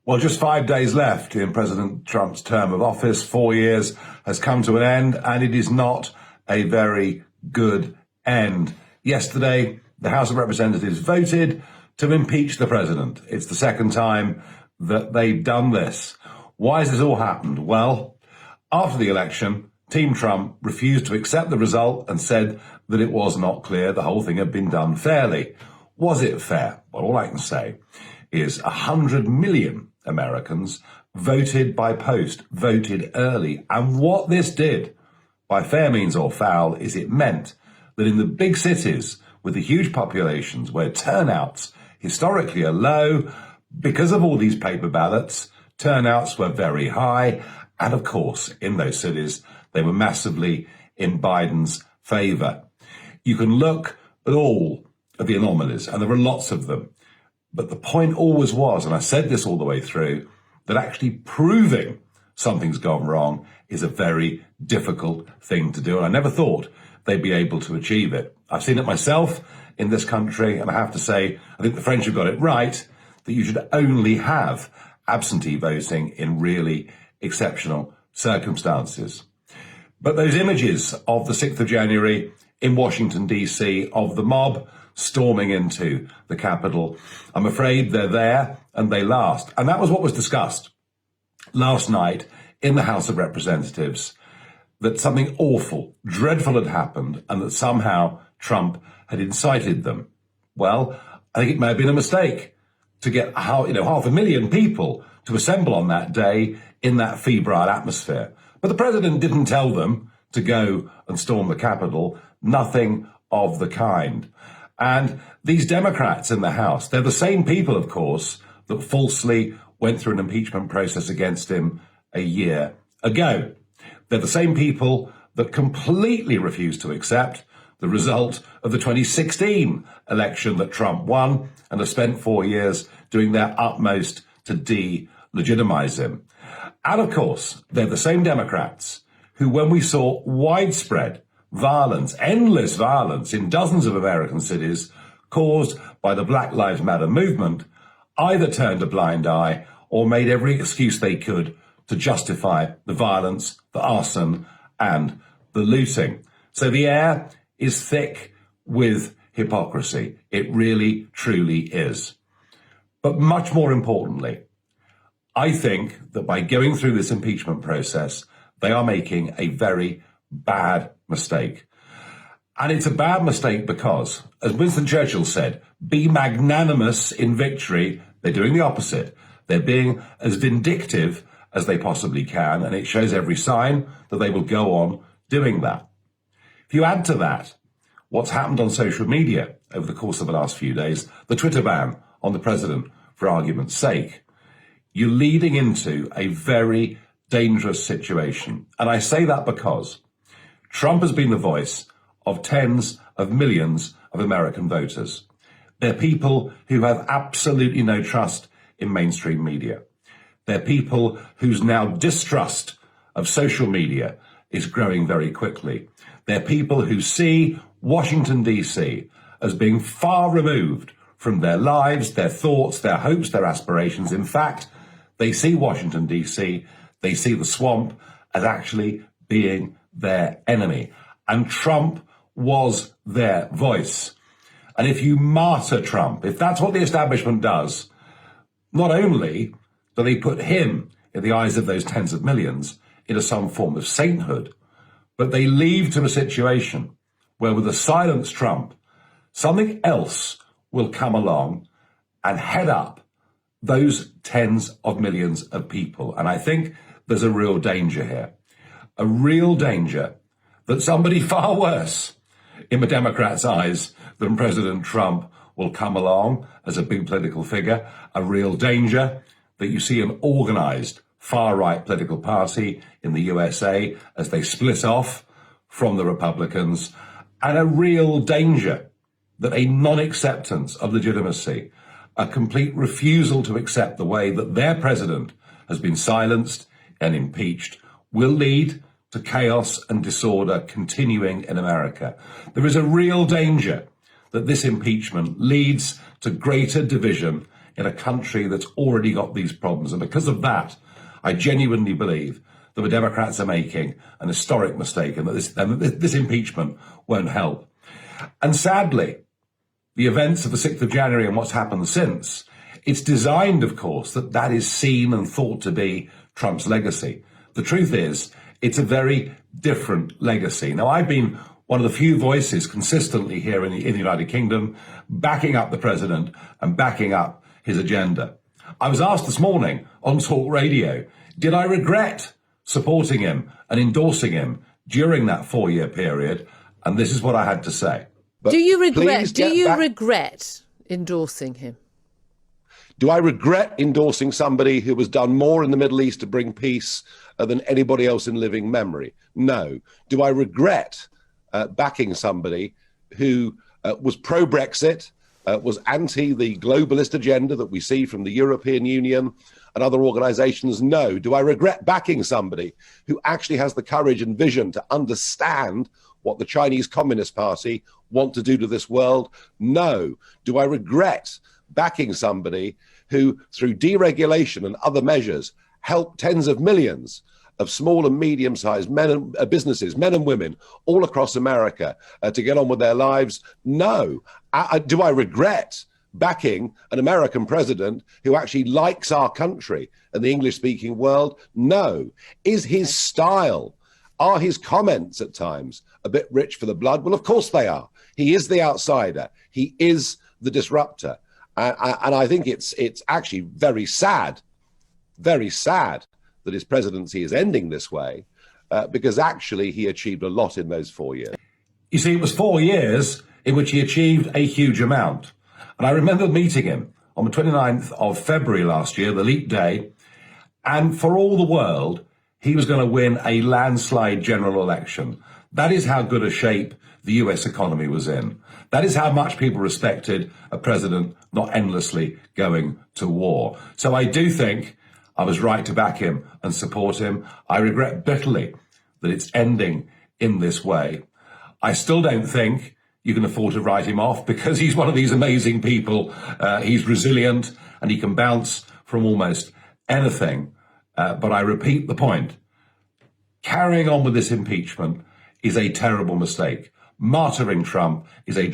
Well, just 5 days left in President Trump's term of office. 4 years has come to an end, and it is not a very good end. Yesterday, the House of Representatives voted to impeach the president. It's the second time that they've done this. Why has this all happened? Well, after the election, Team Trump refused to accept the result and said that it was not clear the whole thing had been done fairly. Was it fair? Well, all I can say is 100 million Americans voted by post, voted early. And what this did, by fair means or foul, is it meant that in the big cities with the huge populations where turnouts historically are low, because of all these paper ballots, turnouts were very high. And of course, in those cities, they were massively in Biden's favor. You can look at all of the anomalies, and there are lots of them. But the point always was, and I said this all the way through, that actually proving something's gone wrong is a very difficult thing to do. And I never thought they'd be able to achieve it. I've seen it myself in this country, and I have to say, I think the French have got it right, that you should only have absentee voting in really exceptional circumstances. But those images of the 6th of January in Washington, D.C., of the mob storming into the Capitol, I'm afraid they're there and they last. And that was what was discussed last night in the House of Representatives, that something awful, dreadful had happened and that somehow Trump had incited them. Well, I think it may have been a mistake to get 500,000 people to assemble on that day in that febrile atmosphere. But the president didn't tell them to go and storm the Capitol, nothing of the kind. And these Democrats in the House, they're the same people, of course, that falsely went through an impeachment process against him a year ago. They're the same people that completely refused to accept the result of the 2016 election that Trump won and have spent 4 years doing their utmost to delegitimize him. And of course, they're the same Democrats who, when we saw widespread violence, endless violence in dozens of American cities caused by the Black Lives Matter movement, either turned a blind eye or made every excuse they could to justify the violence, the arson, and the looting. So the air is thick with hypocrisy. It really, truly is. But much more importantly, I think that by going through this impeachment process, they are making a very bad mistake. And it's a bad mistake because, as Winston Churchill said, be magnanimous in victory. They're doing the opposite. They're being as vindictive as they possibly can, and it shows every sign that they will go on doing that. If you add to that what's happened on social media over the course of the last few days, the Twitter ban on the president, for argument's sake, you're leading into a very dangerous situation. And I say that because Trump has been the voice of tens of millions of American voters. They're people who have absolutely no trust in mainstream media. They're people whose now distrust of social media is growing very quickly. They're people who see Washington, D.C. as being far removed from their lives, their thoughts, their hopes, their aspirations. In fact, they see Washington, D.C., they see the swamp as actually being their enemy. And Trump was their voice. And if you martyr Trump, if that's what the establishment does, not only do they put him, in the eyes of those tens of millions, into some form of sainthood, but they lead to a situation where, with a silenced Trump, something else will come along and head up those tens of millions of people. And I think there's a real danger here. A real danger that somebody far worse in the Democrats' eyes than President Trump will come along as a big political figure. A real danger that you see an organized far-right political party in the USA as they split off from the Republicans. And a real danger that a non-acceptance of legitimacy, a complete refusal to accept the way that their president has been silenced and impeached, will lead to chaos and disorder continuing in America. There is a real danger that this impeachment leads to greater division in a country that's already got these problems. And because of that, I genuinely believe that the Democrats are making an historic mistake and that this impeachment won't help. And sadly, the events of the 6th of January and what's happened since, it's designed, of course, that is seen and thought to be Trump's legacy. The truth is, it's a very different legacy. Now, I've been one of the few voices consistently here in the United Kingdom backing up the president and backing up his agenda. I was asked this morning on Talk Radio, did I regret supporting him and endorsing him during that 4-year period? And this is what I had to say. Do you regret endorsing him? Do I regret endorsing somebody who has done more in the Middle East to bring peace than anybody else in living memory? No. Do I regret backing somebody who was pro-Brexit, was anti the globalist agenda that we see from the European Union and other organisations? No. Do I regret backing somebody who actually has the courage and vision to understand what the Chinese Communist Party want to do to this world? No. Do I regret backing somebody who, through deregulation and other measures, helped tens of millions of small and medium-sized businesses, men and women, all across America to get on with their lives? No. Do I regret backing an American president who actually likes our country and the English-speaking world? No. Is his style, are his comments at times a bit rich for the blood? Well, of course they are. He is the outsider. He is the disruptor. And I think it's actually very sad that his presidency is ending this way, because actually he achieved a lot in those 4 years. You see, it was 4 years in which he achieved a huge amount. And I remember meeting him on the 29th of February last year, the leap day, and for all the world, he was going to win a landslide general election. That is how good a shape the US economy was in. That is how much people respected a president not endlessly going to war. So I do think I was right to back him and support him. I regret bitterly that it's ending in this way. I still don't think you can afford to write him off, because he's one of these amazing people. He's resilient and he can bounce from almost anything. But I repeat the point. Carrying on with this impeachment is a terrible mistake. Martyring Trump is a